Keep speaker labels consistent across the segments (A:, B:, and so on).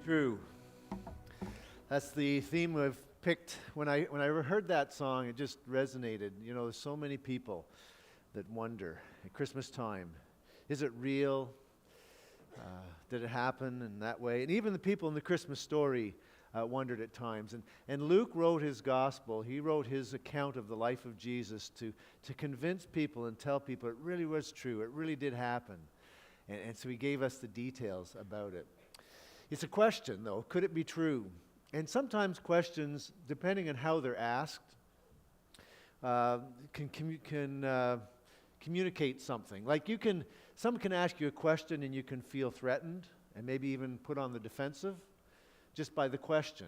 A: true. That's the theme I've picked. When I heard that song, it just resonated. You know, there's so many people that wonder at Christmas time, is it real? Did it happen in that way? And even the people in the Christmas story wondered at times. And Luke wrote his gospel. He wrote his account of the life of Jesus to convince people and tell people it really was true. It really did happen. And so he gave us the details about it. It's a question, though. Could it be true? And sometimes questions, depending on how they're asked, can communicate something. Like someone can ask you a question and you can feel threatened and maybe even put on the defensive just by the question.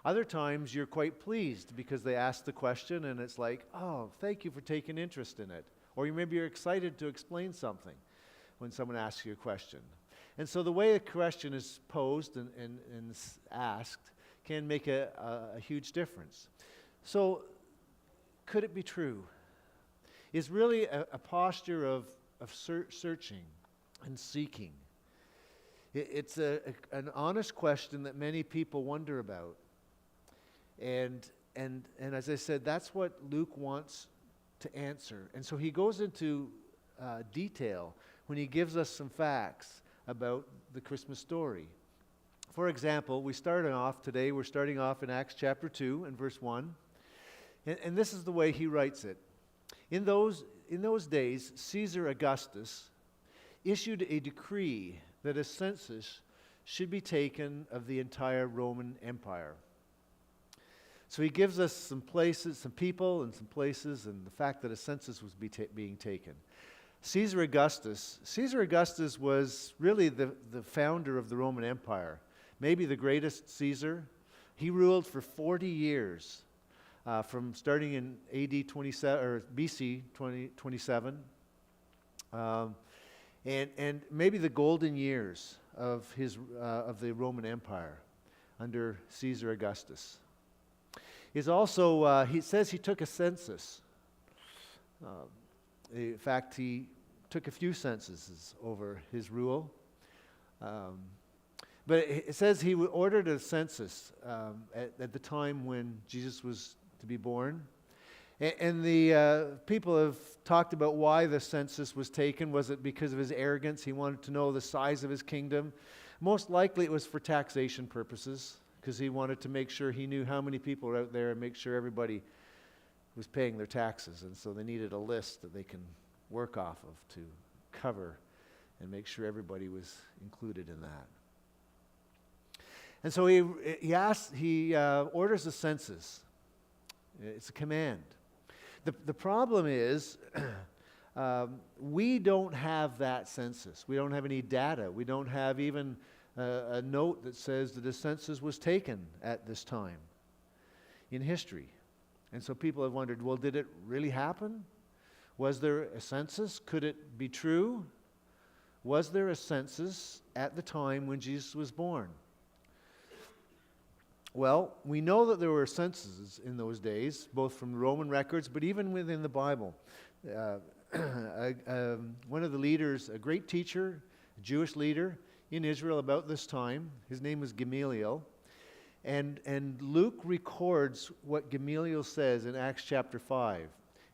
A: Other times you're quite pleased because they asked the question and it's like, oh, thank you for taking interest in it. Or maybe you're excited to explain something when someone asks you a question. And so the way a question is posed and asked can make a huge difference. So could it be true? Is really a posture of searching and seeking. It's an honest question that many people wonder about. And as I said, that's what Luke wants to answer. And so he goes into detail when he gives us some facts about the Christmas story. For example, we're starting off in Acts chapter 2 and verse 1. And this is the way he writes it. In those days, Caesar Augustus issued a decree that a census should be taken of the entire Roman Empire. So he gives us some places, some people and some places, and the fact that a census was being taken. Caesar Augustus was really the founder of the Roman Empire, maybe the greatest Caesar. He ruled for 40 years, from starting in AD 27 or BC 27, and maybe the golden years of the Roman Empire under Caesar Augustus. He's also he says he took a census. In fact, he took a few censuses over his rule. But it says he ordered a census at the time when Jesus was to be born. And the people have talked about why the census was taken. Was it because of his arrogance? He wanted to know the size of his kingdom. Most likely it was for taxation purposes, because he wanted to make sure he knew how many people were out there and make sure everybody was paying their taxes. And so they needed a list that they can work off of to cover and make sure everybody was included in that. And so he orders a census. It's a command. The problem is we don't have that census. We don't have any data. We don't have even a note that says that a census was taken at this time in history. And so people have wondered, well, did it really happen? Was there a census? Could it be true? Was there a census at the time when Jesus was born? Well, we know that there were censuses in those days, both from Roman records, but even within the Bible. One of the leaders, a great teacher, a Jewish leader in Israel about this time, his name was Gamaliel. And Luke records what Gamaliel says in Acts chapter 5,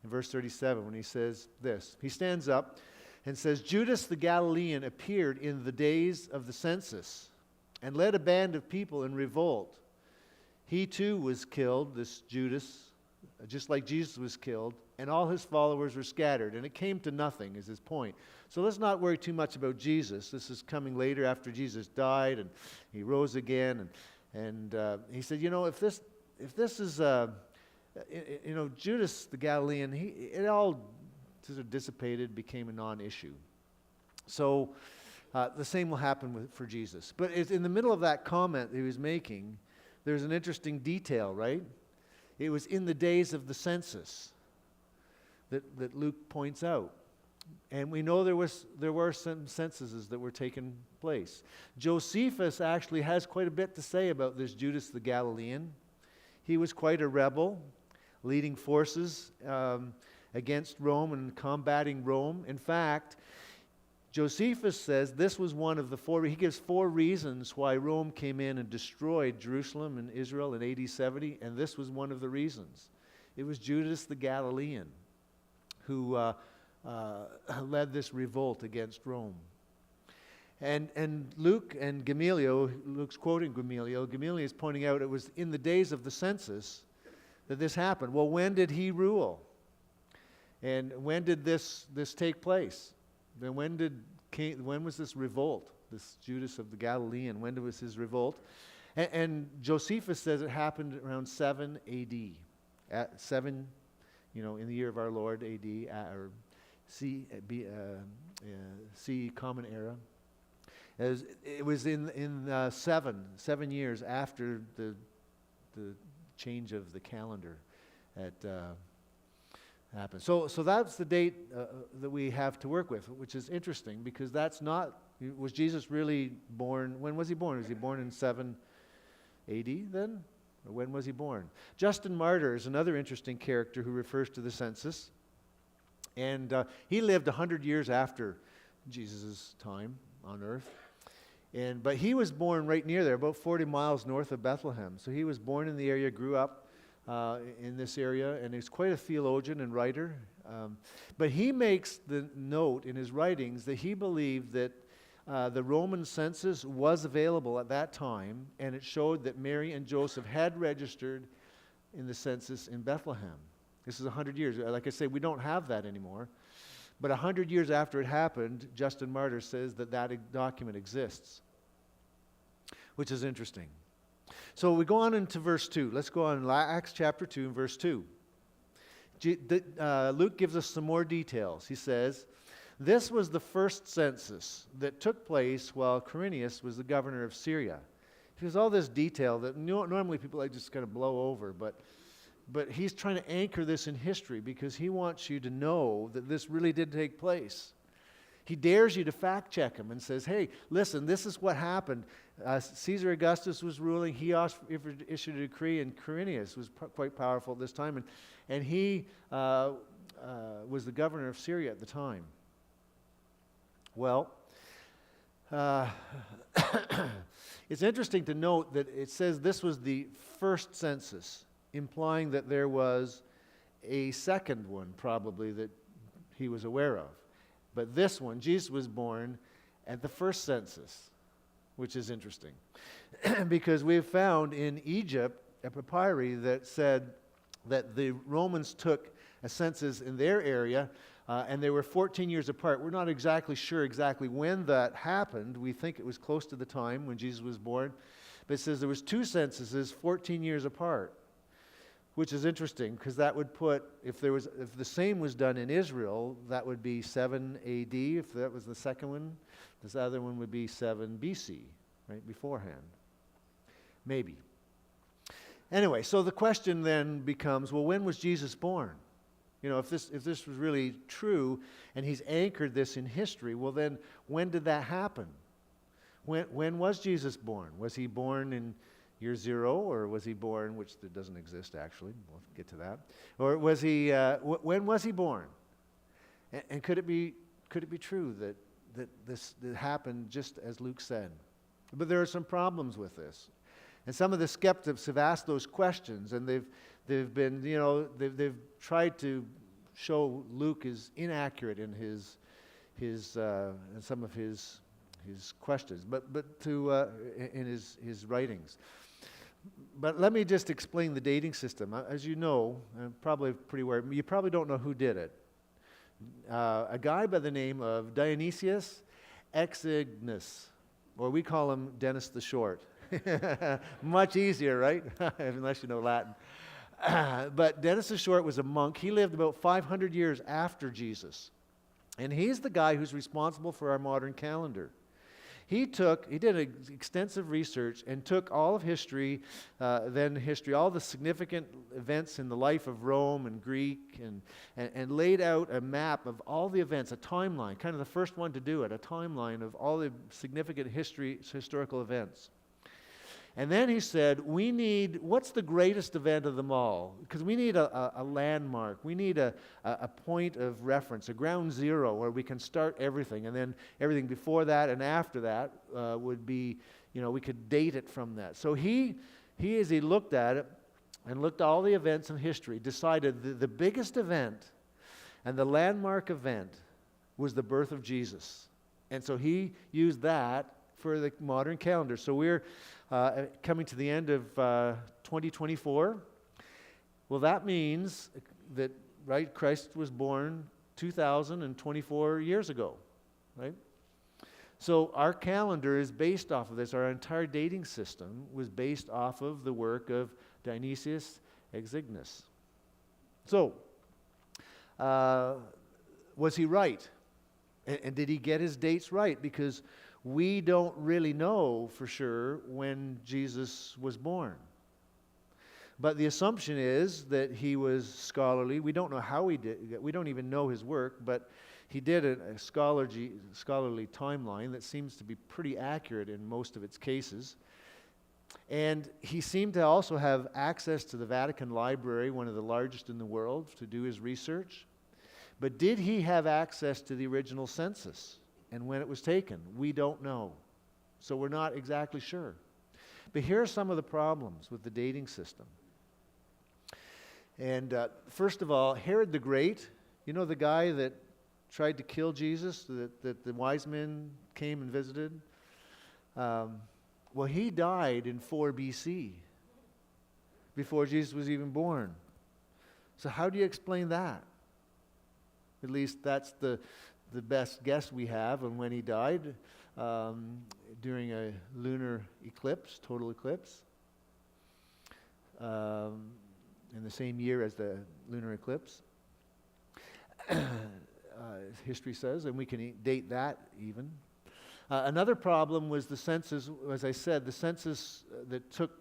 A: in verse 37, when he says this. He stands up and says, Judas the Galilean appeared in the days of the census and led a band of people in revolt. He too was killed, this Judas, just like Jesus was killed, and all his followers were scattered. And it came to nothing, is his point. So let's not worry too much about Jesus. This is coming later after Jesus died and he rose again. And he said, if this is, Judas the Galilean, it all sort of dissipated, became a non-issue. So the same will happen for Jesus. But it's in the middle of that comment that he was making, there's an interesting detail, right? It was in the days of the census that Luke points out. And we know there were some censuses that were taking place. Josephus actually has quite a bit to say about this Judas the Galilean. He was quite a rebel, leading forces against Rome and combating Rome. In fact, Josephus says this was one of the four, he gives four reasons why Rome came in and destroyed Jerusalem and Israel in AD 70, and this was one of the reasons. It was Judas the Galilean who led this revolt against Rome. And Luke and Gamaliel, Luke's quoting Gamaliel is pointing out it was in the days of the census that this happened. Well, when did he rule? And when did this take place? Then when was this revolt? This Judas of the Galilean, when was his revolt? And Josephus says it happened around 7 A.D. At 7, in the year of our Lord A.D. Or C Common Era. It was in 7 years after the change of the calendar that happened. So that's the date that we have to work with, which is interesting because that's not. Was Jesus really born? When was he born? Was he born in 7 A.D. then? Or when was he born? Justin Martyr is another interesting character who refers to the census. And he lived 100 years after Jesus' time on earth. But he was born right near there, about 40 miles north of Bethlehem. So he was born in the area, grew up in this area, and he's quite a theologian and writer. But he makes the note in his writings that he believed that the Roman census was available at that time, and it showed that Mary and Joseph had registered in the census in Bethlehem. This is 100 years. Like I say, we don't have that anymore. But 100 years after it happened, Justin Martyr says that document exists, which is interesting. So we go on into verse 2. Let's go on Acts chapter 2 and verse 2. Luke gives us some more details. He says, this was the first census that took place while Quirinius was the governor of Syria. There's all this detail that normally people like just kind of blow over, but he's trying to anchor this in history because he wants you to know that this really did take place. He dares you to fact check him and says, hey, listen, this is what happened. Caesar Augustus was ruling. He issued a decree, and Quirinius was quite powerful at this time. And he was the governor of Syria at the time. Well, it's interesting to note that it says this was the first census, implying that there was a second one probably that he was aware of. But this one, Jesus was born at the first census, which is interesting. Because we've found in Egypt a papyri that said that the Romans took a census in their area and they were 14 years apart. We're not exactly sure when that happened. We think it was close to the time when Jesus was born. But it says there was 2 censuses 14 years apart. Which is interesting because that would put, if the same was done in Israel, that would be 7 A.D. If that was the second one, this other one would be 7 B.C., right, beforehand. Maybe. Anyway, so the question then becomes, well, when was Jesus born? If this was really true and he's anchored this in history, well then, when did that happen? When was Jesus born? Was he born in year 0, or was he born, which doesn't exist actually, we'll get to that, or was he, when was he born? And could it be true that this happened just as Luke said? But there are some problems with this. And some of the skeptics have asked those questions, and they've been, they've tried to show Luke is inaccurate in his in some of his questions, but in his writings. But let me just explain the dating system. As you know, probably pretty aware, you probably don't know who did it. A guy by the name of Dionysius Exiguus, or we call him Dennis the Short. Much easier, right? Unless you know Latin. But Dennis the Short was a monk. He lived about 500 years after Jesus. And he's the guy who's responsible for our modern calendar. He did extensive research and took all of history, all the significant events in the life of Rome and Greek, and laid out a map of all the events, a timeline, kind of the first one to do it, a timeline of all the significant historical events. And then he said, what's the greatest event of them all? Because we need a landmark. We need a point of reference, a ground zero where we can start everything. And then everything before that and after that would be, we could date it from that. So he as he looked at it and looked at all the events in history, decided the biggest event and the landmark event was the birth of Jesus. And so he used that for the modern calendar. So we're coming to the end of 2024. Well, that means that, right, Christ was born 2,024 years ago, right? So our calendar is based off of this. Our entire dating system was based off of the work of Dionysius Exiguus. So, was he right? And did he get his dates right? Because we don't really know for sure when Jesus was born. But the assumption is that he was scholarly. We don't know how he did. We don't even know his work, but he did a scholarly timeline that seems to be pretty accurate in most of its cases. And he seemed to also have access to the Vatican Library, one of the largest in the world, to do his research. But did he have access to the original census and when it was taken? We don't know. So we're not exactly sure. But here are some of the problems with the dating system. And first of all, Herod the Great, the guy that tried to kill Jesus, that the wise men came and visited? Well, he died in 4 BC, before Jesus was even born. So how do you explain that? At least that's the best guess we have on when he died, during a lunar eclipse, total eclipse, in the same year as the lunar eclipse. History says, and we can date that even. Another problem was the census. As I said, the census that took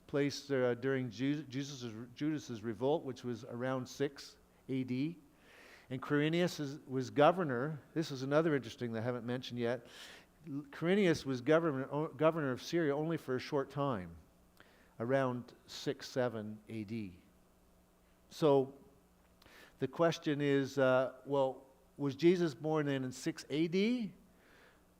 A: place during Judas's revolt, which was around 6 A.D., and Quirinius was governor. This is another interesting that I haven't mentioned yet. Quirinius was governor of Syria only for a short time, around 6-7 A.D. So the question is, was Jesus born then in 6 A.D.?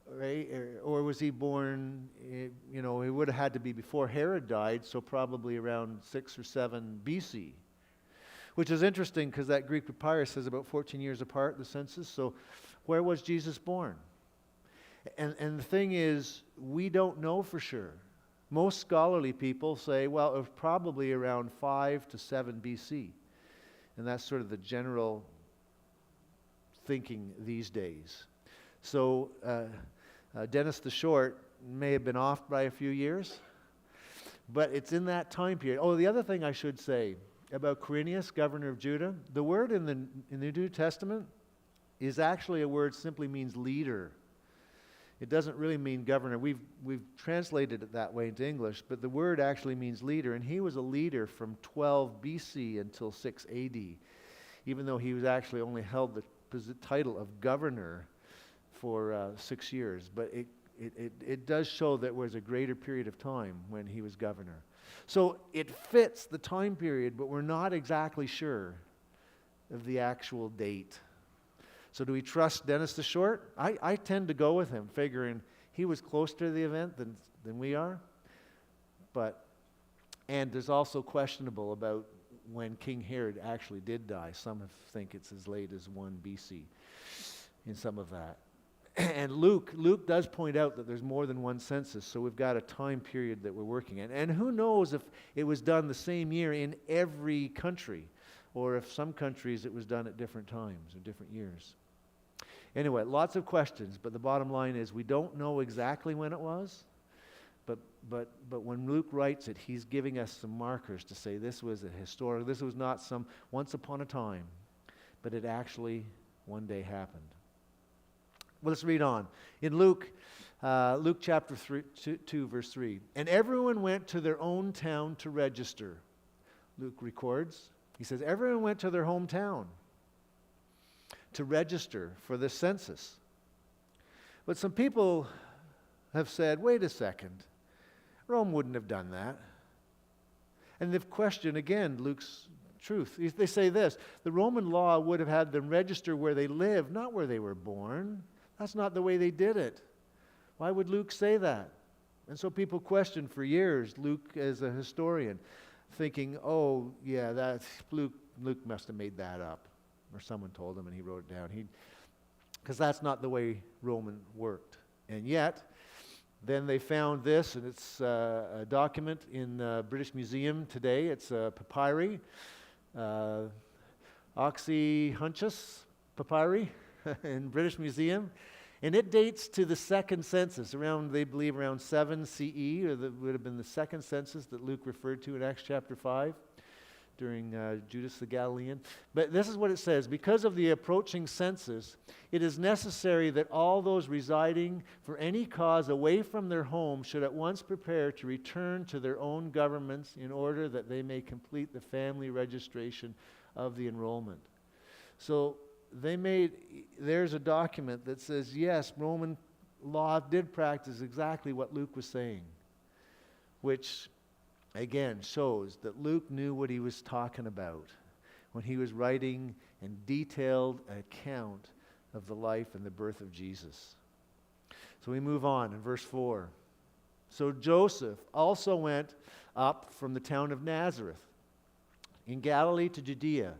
A: Right? Or was he born, he would have had to be before Herod died, so probably around 6 or 7 BC. Which is interesting because that Greek papyrus says about 14 years apart, the census. So where was Jesus born? And the thing is, we don't know for sure. Most scholarly people say, well, it was probably around 5 to 7 BC. And that's sort of the general thinking these days. So Dennis the Short may have been off by a few years, but it's in that time period. Oh, the other thing I should say about Quirinius, governor of Judah, the word in the New Testament is actually a word simply means leader. It doesn't really mean governor. We've translated it that way into English, but the word actually means leader, and he was a leader from 12 BC until 6 AD, even though he was actually only held the title of governor for 6 years. But it does show that there was a greater period of time when he was governor. So it fits the time period, but we're not exactly sure of the actual date. So do we trust Dennis the Short? I tend to go with him, figuring he was closer to the event than we are. And there's also questionable about when King Herod actually did die. Some think it's as late as 1 BC in some of that. And Luke does point out that there's more than one census, so we've got a time period that we're working in. And who knows if it was done the same year in every country, or if some countries it was done at different times or different years. Anyway, lots of questions, but the bottom line is we don't know exactly when it was, but when Luke writes it, he's giving us some markers to say this was a historic, this was not some once upon a time, but it actually one day happened. Well, let's read on. In Luke chapter 2, verse 3. And everyone went to their own town to register. Luke records. He says, everyone went to their hometown to register for the census. But some people have said, wait a second. Rome wouldn't have done that. And they've questioned, again, Luke's truth. They say this, the Roman law would have had them register where they lived, not where they were born. That's not the way they did it. Why would Luke say that? And so people questioned for years Luke as a historian, thinking, oh, yeah, that's Luke must have made that up. Or someone told him and he wrote it down. Because that's not the way Roman worked. And yet, then they found this, and it's a document in the British Museum today. It's a papyri, Oxyhunchus papyri in British Museum. And it dates to the second census, they believe around 7 CE, or that would have been the second census that Luke referred to in Acts chapter 5 during Judas the Galilean. But this is what it says, because of the approaching census, it is necessary that all those residing for any cause away from their home should at once prepare to return to their own governments in order that they may complete the family registration of the enrollment. So there's a document that says, yes, Roman law did practice exactly what Luke was saying, which again shows that Luke knew what he was talking about when he was writing a detailed account of the life and the birth of Jesus. So we move on in verse 4. So Joseph also went up from the town of Nazareth in Galilee to Judea,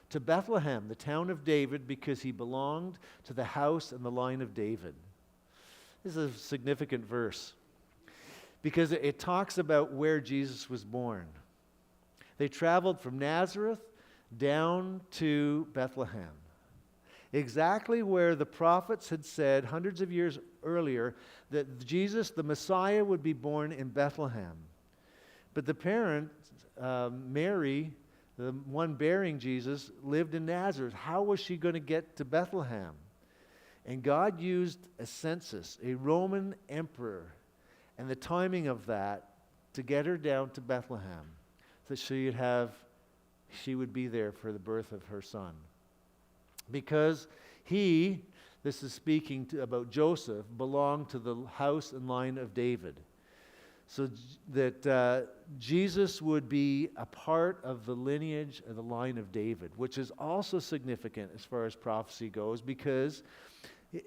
A: to Bethlehem, the town of David, because he belonged to the house and the line of David. This is a significant verse because it talks about where Jesus was born. They traveled from Nazareth down to Bethlehem, exactly where the prophets had said hundreds of years earlier that Jesus, the Messiah, would be born in Bethlehem. But the parent, Mary, the one bearing Jesus, lived in Nazareth. How was she going to get to Bethlehem? And God used a census, a Roman emperor, and the timing of that to get her down to Bethlehem, so she would be there for the birth of her son. Because this is speaking about Joseph, belonged to the house and line of David. So that Jesus would be a part of the lineage of the line of David, which is also significant as far as prophecy goes, because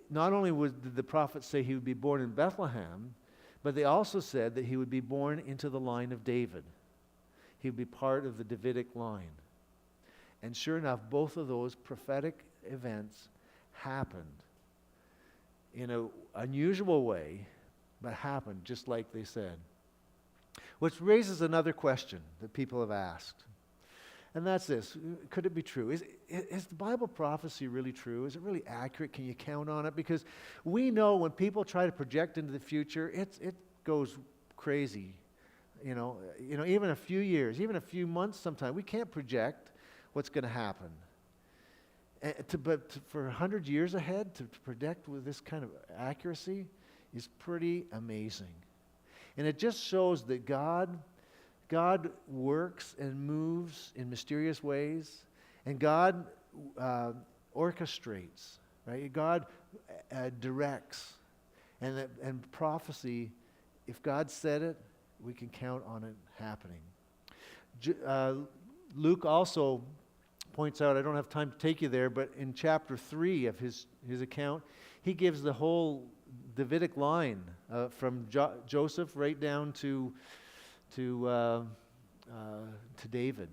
A: not only did the prophets say he would be born in Bethlehem, but they also said that he would be born into the line of David. He would be part of the Davidic line. And sure enough, both of those prophetic events happened in an unusual way, but happened just like they said. Which raises another question that people have asked. And that's this. Could it be true? Is the Bible prophecy really true? Is it really accurate? Can you count on it? Because we know when people try to project into the future, it goes crazy. Even a few years, even a few months sometimes. We can't project what's going to happen. But for 100 years ahead, to predict with this kind of accuracy is pretty amazing. And it just shows that God works and moves in mysterious ways, and God orchestrates, right? God directs, and prophecy. If God said it, we can count on it happening. Luke also points out, I don't have time to take you there, but in chapter 3 of his account, he gives the whole Davidic line from Joseph right down to David.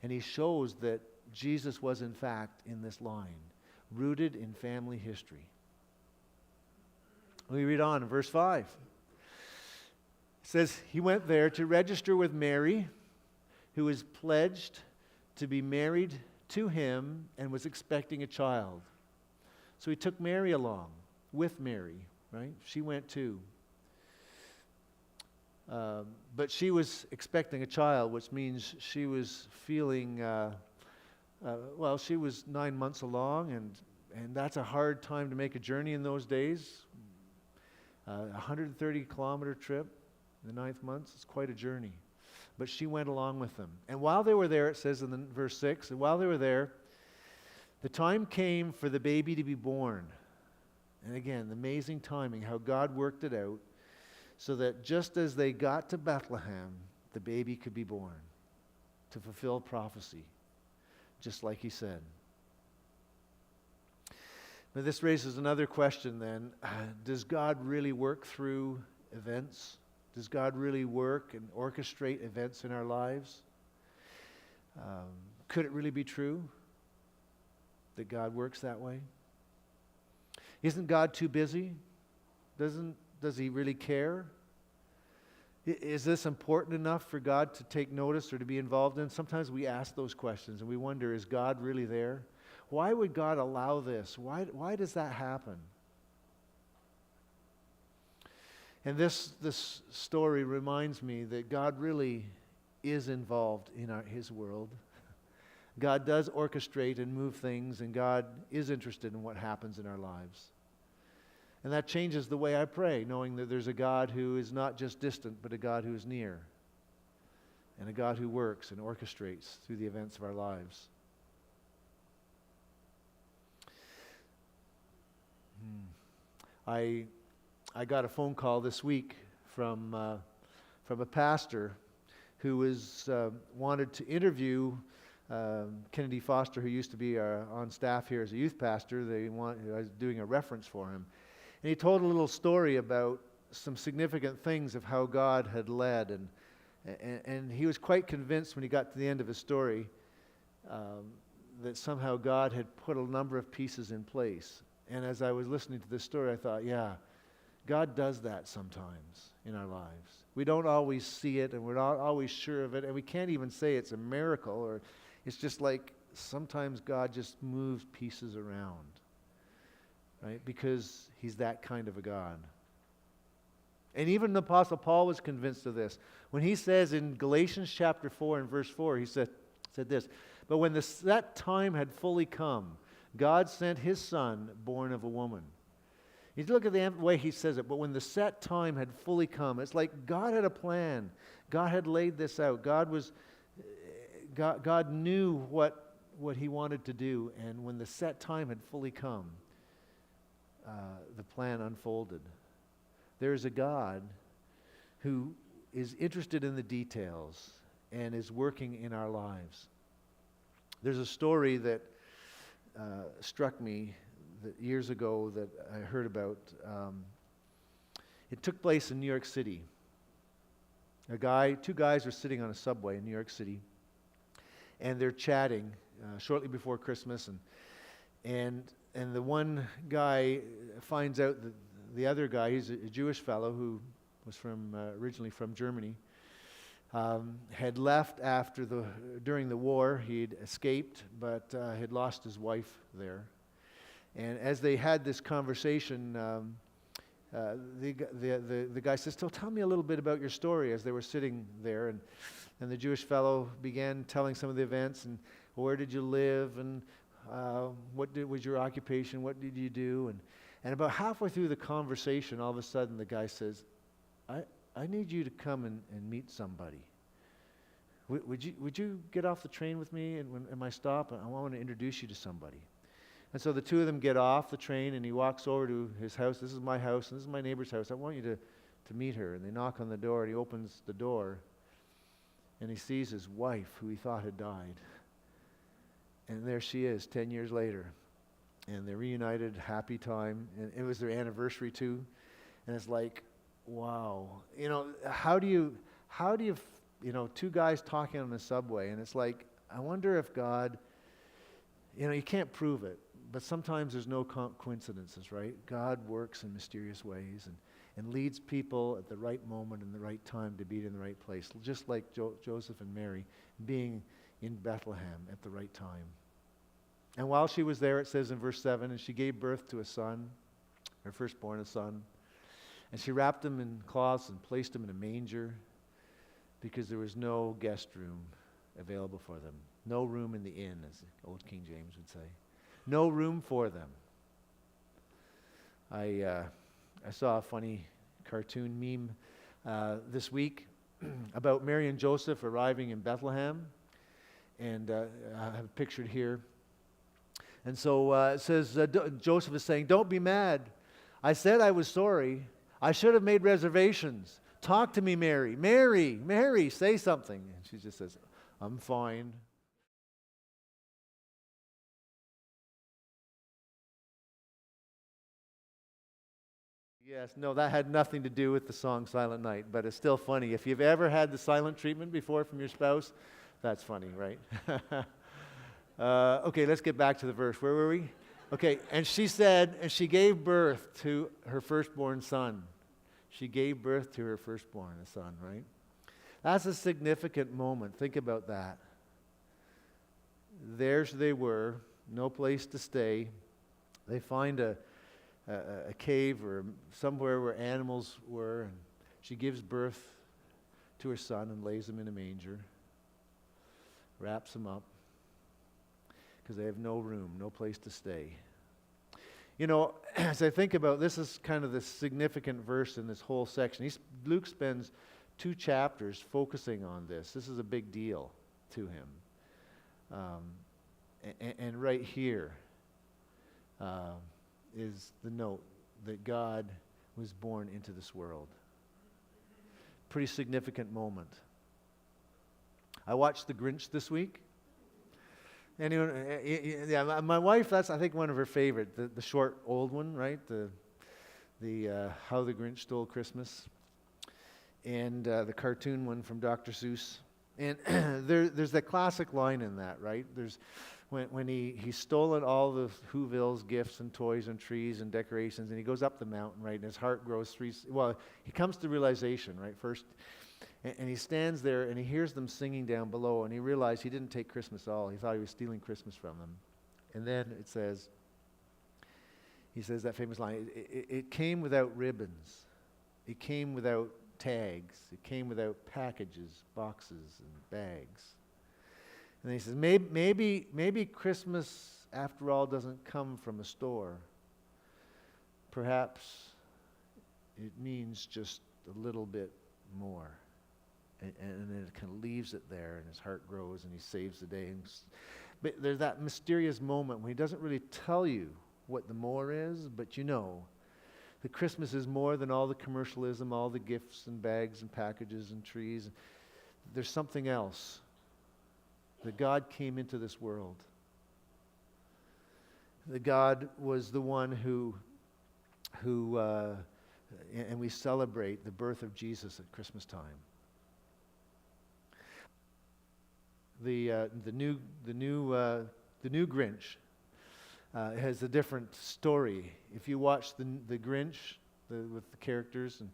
A: And he shows that Jesus was in fact in this line, rooted in family history. We read on in verse 5. It says, he went there to register with Mary, who was pledged to be married to him and was expecting a child. So he took Mary along with Mary, right? She went too. But she was expecting a child, which means she was feeling, she was 9 months along, and that's a hard time to make a journey in those days. 130-kilometer trip in the 9th month is quite a journey. But she went along with them. And while they were there, it says in verse 6, and while they were there, the time came for the baby to be born. And again, the amazing timing, how God worked it out. so that just as they got to Bethlehem, the baby could be born to fulfill prophecy, just like he said. Now this raises another question then. Does God really work through events? Does God really work and orchestrate events in our lives? Could it really be true that God works that way? Isn't God too busy? Does he really care? Is this important enough for God to take notice or to be involved in? Sometimes we ask those questions and we wonder, is God really there? Why would God allow this? Why does that happen? And this story reminds me that God really is involved in his world. God does orchestrate and move things, and God is interested in what happens in our lives. And that changes the way I pray, knowing that there's a God who is not just distant, but a God who is near, and a God who works and orchestrates through the events of our lives. I got a phone call this week from a pastor who wanted to interview Kennedy Foster, who used to be on staff here as a youth pastor. I was doing a reference for him. And he told a little story about some significant things of how God had led. And he was quite convinced when he got to the end of his story that somehow God had put a number of pieces in place. And as I was listening to this story, I thought, yeah, God does that sometimes in our lives. We don't always see it, and we're not always sure of it, and we can't even say it's a miracle, or it's just like sometimes God just moves pieces around, right? Because he's that kind of a God. And even the Apostle Paul was convinced of this. When he says in Galatians chapter 4 and verse 4, he said this, "But when the set time had fully come, God sent his Son, born of a woman." You look at the way he says it, but when the set time had fully come, it's like God had a plan. God had laid this out. God knew what he wanted to do, and when the set time had fully come, the plan unfolded. There is a God who is interested in the details and is working in our lives. There's a story that struck me years ago that I heard about. It took place in New York City. Two guys are sitting on a subway in New York City, and they're chatting shortly before Christmas, and the one guy finds out that the other guy, he's a Jewish fellow who was originally from Germany, had left during the war. He'd escaped, but had lost his wife there. And as they had this conversation, the guy says, "So tell me a little bit about your story," as they were sitting there. And the Jewish fellow began telling some of the events, and where did you live, and what was your occupation, what did you do? And about halfway through the conversation, all of a sudden the guy says, I need you to come and meet somebody. Would you get off the train with me and my stop? I want to introduce you to somebody. And so the two of them get off the train, and he walks over to his house. "This is my house, and this is my neighbor's house. I want you to meet her." And they knock on the door, and he opens the door, and he sees his wife, who he thought had died. And there she is, 10 years later. And they're reunited, happy time. And it was their anniversary too. And it's like, wow. How do you, two guys talking on the subway, and it's like, I wonder if God, you can't prove it, but sometimes there's no coincidences, right? God works in mysterious ways and leads people at the right moment and the right time to be in the right place, just like Joseph and Mary being in Bethlehem at the right time. And while she was there, it says in verse 7, and she gave birth to a son, her firstborn, a son. And she wrapped him in cloths and placed him in a manger because there was no guest room available for them. No room in the inn, as old King James would say. No room for them. I saw a funny cartoon meme this week about Mary and Joseph arriving in Bethlehem. And I have it pictured here. And so it says, Joseph is saying, "Don't be mad. I said I was sorry. I should have made reservations. Talk to me, Mary. Mary, Mary, say something. And she just says, I'm fine. Yes, no, that had nothing to do with the song Silent Night, but it's still funny. If you've ever had the silent treatment before from your spouse, that's funny, right? Okay, let's get back to the verse. Where were we? Okay, and she said, and she gave birth to her firstborn son. She gave birth to her firstborn, a son, right? That's a significant moment. Think about that. There they were, no place to stay. They find a cave or somewhere where animals were, and she gives birth to her son and lays him in a manger, wraps him up, because they have no room, no place to stay. You know, as I think about this, is kind of the significant verse in this whole section. Luke spends 2 chapters focusing on this. This is a big deal to him. And right here is the note that God was born into this world. Pretty significant moment. I watched The Grinch this week. Anyone? Yeah, my wife, that's I think one of her favorite. The short old one, right? The How the Grinch Stole Christmas, and the cartoon one from Dr. Seuss. And there's that classic line in that, right? There's when he's stolen all the Whoville's gifts and toys and trees and decorations, and he goes up the mountain, right? And his heart grows he comes to realization, right? First, and he stands there and he hears them singing down below, and he realized he didn't take Christmas at all. He thought he was stealing Christmas from them. And then he says that famous line, it came without ribbons. It came without tags. It came without packages, boxes, and bags. And he says, maybe Christmas, after all, doesn't come from a store. Perhaps it means just a little bit more. And then it kind of leaves it there, and his heart grows, and he saves the day. But there's that mysterious moment when he doesn't really tell you what the more is, but you know that Christmas is more than all the commercialism, all the gifts and bags and packages and trees. There's something else. That God came into this world. That God was the one who and we celebrate the birth of Jesus at Christmas time. The new Grinch has a different story. If you watch the Grinch with the characters and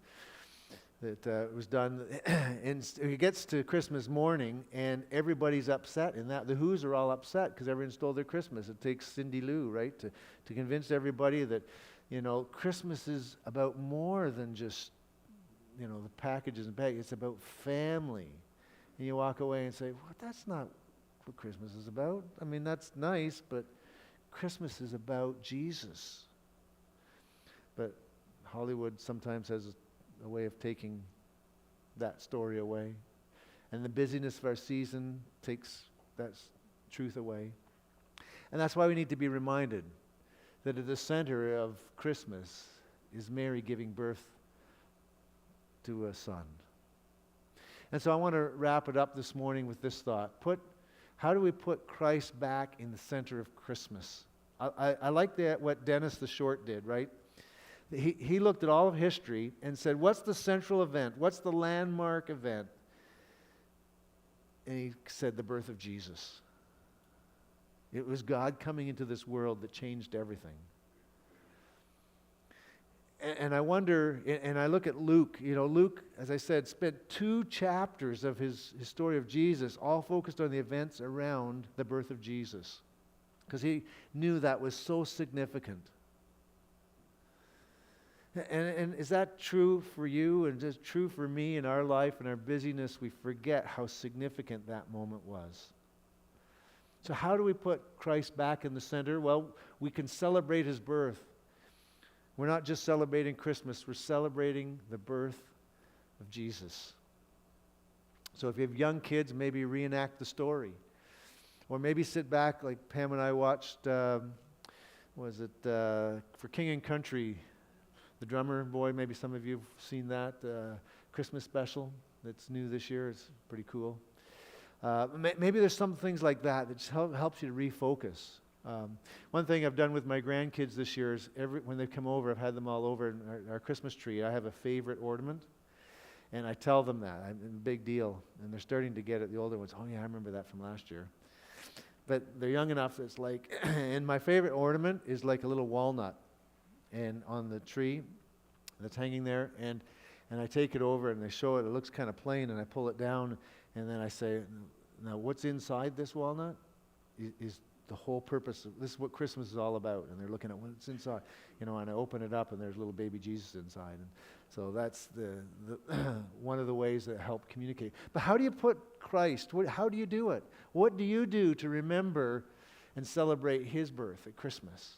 A: that was done, and it gets to Christmas morning, and everybody's upset in that. The Who's are all upset because everyone stole their Christmas. It takes Cindy Lou, right, to convince everybody that, Christmas is about more than just, the packages and bags. It's about family. And you walk away and say, well, that's not what Christmas is about. I mean, that's nice, but Christmas is about Jesus. But Hollywood sometimes has a way of taking that story away. And the busyness of our season takes that truth away. And that's why we need to be reminded that at the center of Christmas is Mary giving birth to a son. And so I want to wrap it up this morning with this thought. How do we put Christ back in the center of Christmas? I like what Dennis the Short did, right? He looked at all of history and said, what's the central event? What's the landmark event? And he said, the birth of Jesus. It was God coming into this world that changed everything. And I wonder, and I look at Luke. Luke, as I said, spent 2 chapters of his story of Jesus all focused on the events around the birth of Jesus, because he knew that was so significant. And is that true for you, and is it true for me in our life and our busyness? We forget how significant that moment was. So how do we put Christ back in the center? Well, we can celebrate his birth. We're not just celebrating Christmas, we're celebrating the birth of Jesus. So if you have young kids, maybe reenact the story. Or maybe sit back like Pam and I watched, for King and Country the drummer boy, maybe some of you have seen that Christmas special that's new this year. It's pretty cool. Maybe there's some things like that that just helps you to refocus. One thing I've done with my grandkids this year is when they come over, I've had them all over in our Christmas tree. I have a favorite ornament, and I tell them that. It's a big deal, and they're starting to get it. The older ones, oh yeah, I remember that from last year. But they're young enough, it's like, and my favorite ornament is like a little walnut and on the tree that's hanging there, and I take it over and they show it. It looks kind of plain, and I pull it down, and then I say, now what's inside this walnut is the whole purpose of this is what Christmas is all about. And they're looking at what's inside, and I open it up, and there's little baby Jesus inside. And so that's the one of the ways that help communicate. But how do you put Christ? How do you do it? What do you do to remember and celebrate His birth at Christmas?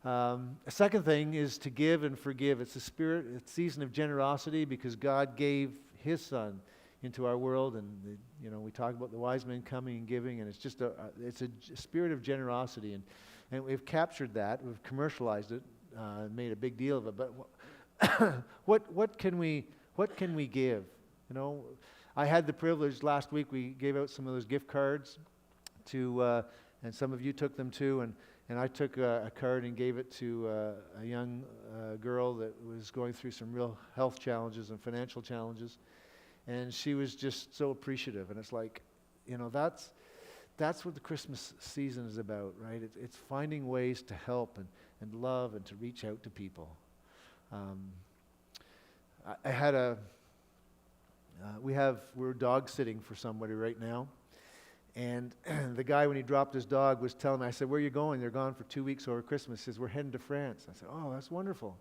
A: A second thing is to give and forgive. It's a season of generosity because God gave His Son into our world, and we talk about the wise men coming and giving, and it's just it's a spirit of generosity, and we've captured that, we've commercialized it, made a big deal of it. But what can we give? I had the privilege last week. We gave out some of those gift cards to, and some of you took them too, and I took a card and gave it to a young girl that was going through some real health challenges and financial challenges. And she was just so appreciative. And it's like, that's what the Christmas season is about, right? It's finding ways to help and love and to reach out to people. I had we're dog sitting for somebody right now. And the guy, when he dropped his dog, was telling me, I said, where are you going? They're gone for 2 weeks over Christmas. He says, we're heading to France. I said, oh, that's wonderful.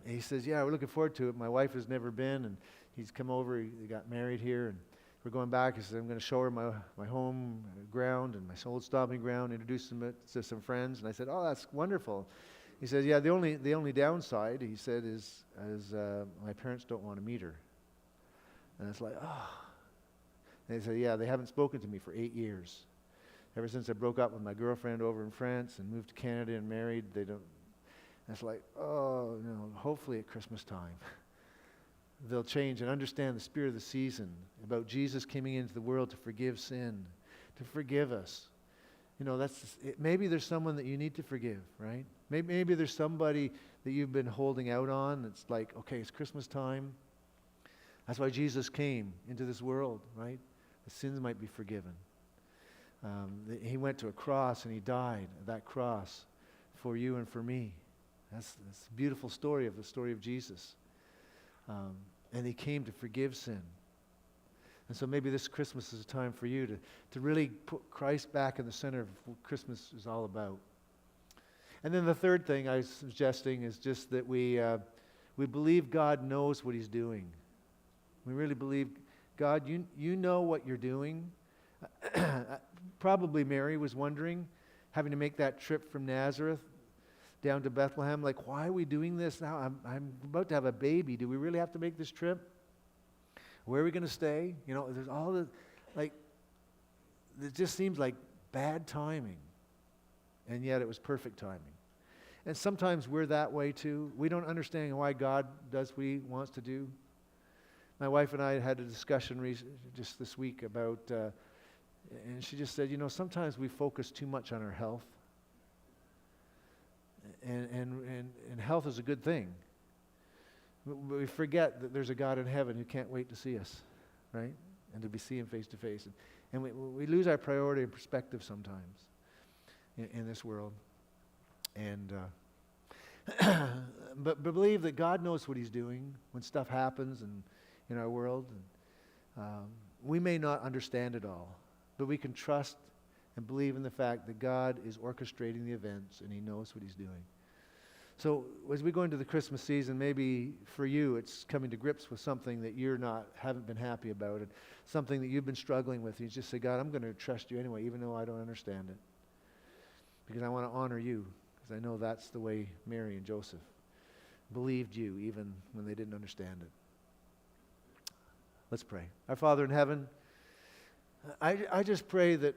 A: He says, yeah, we're looking forward to it. My wife has never been, and he's come over. He got married here, and we're going back. He says, I'm going to show her my home ground and my old stomping ground, introduce them to some friends. And I said, oh, that's wonderful. He says, yeah, the only downside, he said, is my parents don't want to meet her. And it's like, oh. And he said, yeah, they haven't spoken to me for 8 years. Ever since I broke up with my girlfriend over in France and moved to Canada and married, they don't. And it's like, oh, hopefully at Christmas time they'll change and understand the spirit of the season about Jesus coming into the world to forgive sin, to forgive us. Maybe there's someone that you need to forgive, right? Maybe there's somebody that you've been holding out on. It's like, okay, it's Christmas time. That's why Jesus came into this world, right? The sins might be forgiven. He went to a cross and He died at that cross for you and for me. That's a beautiful story of Jesus. And He came to forgive sin. And so maybe this Christmas is a time for you to really put Christ back in the center of what Christmas is all about. And then the third thing I was suggesting is just that we believe God knows what He's doing. We really believe, God, you know what you're doing. Probably Mary was wondering, having to make that trip from Nazareth down to Bethlehem, like, why are we doing this now? I'm about to have a baby. Do we really have to make this trip? Where are we going to stay? There's all the, it just seems like bad timing. And yet it was perfect timing. And sometimes we're that way too. We don't understand why God does what He wants to do. My wife and I had a discussion just this week about, and she just said, sometimes we focus too much on our health. And health is a good thing. But we forget that there's a God in heaven who can't wait to see us, right? And to see Him face to face. And we lose our priority and perspective sometimes in this world. And but believe that God knows what He's doing when stuff happens in our world. And we may not understand it all, but we can trust and believe in the fact that God is orchestrating the events and He knows what He's doing. So as we go into the Christmas season, maybe for you it's coming to grips with something that haven't been happy about, and something that you've been struggling with. You just say, God, I'm going to trust You anyway, even though I don't understand it, because I want to honor You, because I know that's the way Mary and Joseph believed You even when they didn't understand it. Let's pray. Our Father in heaven, I just pray that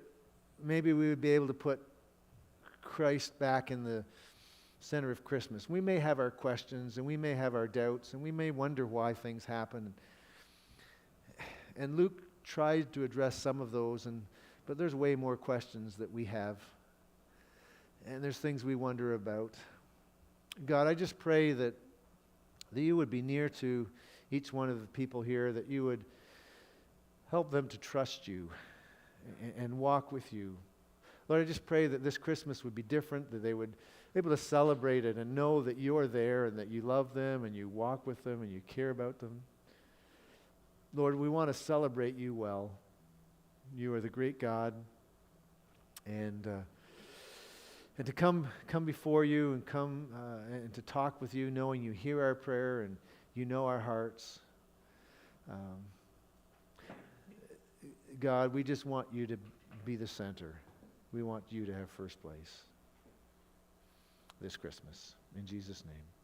A: maybe we would be able to put Christ back in the center of Christmas. We may have our questions, and we may have our doubts, and we may wonder why things happen. And Luke tried to address some of those, but there's way more questions that we have. And there's things we wonder about. God, I just pray that you would be near to each one of the people here, that you would help them to trust you and walk with you. Lord, I just pray that this Christmas would be different, that they would be able to celebrate it and know that you are there and that you love them and you walk with them and you care about them. Lord, we want to celebrate you well. You are the great God. And to come before you and come and to talk with you, knowing you hear our prayer and you know our hearts. God, we just want you to be the center. We want you to have first place this Christmas. In Jesus' name.